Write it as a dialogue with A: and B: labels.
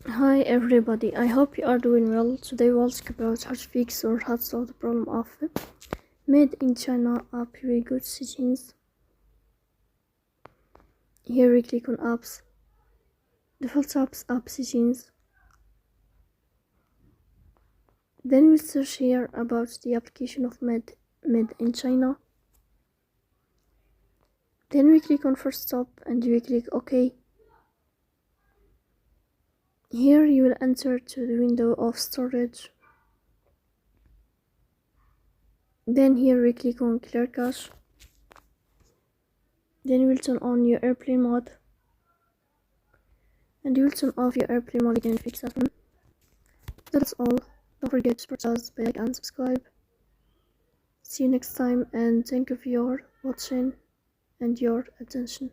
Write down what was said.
A: Hi everybody, I hope you are doing well. Today we'll talk about how to fix or how to solve the problem of made in China app very good settings. Here we click on apps, default apps, app settings. Then we search here about the application of made in China. Then we click on first stop and we click OK. Here you will enter to the window of storage. Then here we click on clear cache. Then you will turn on your airplane mode. And you will turn off your airplane mode again to fix that one. That's all. Don't forget to support us by like and subscribe. See you next time and thank you for your watching and your attention.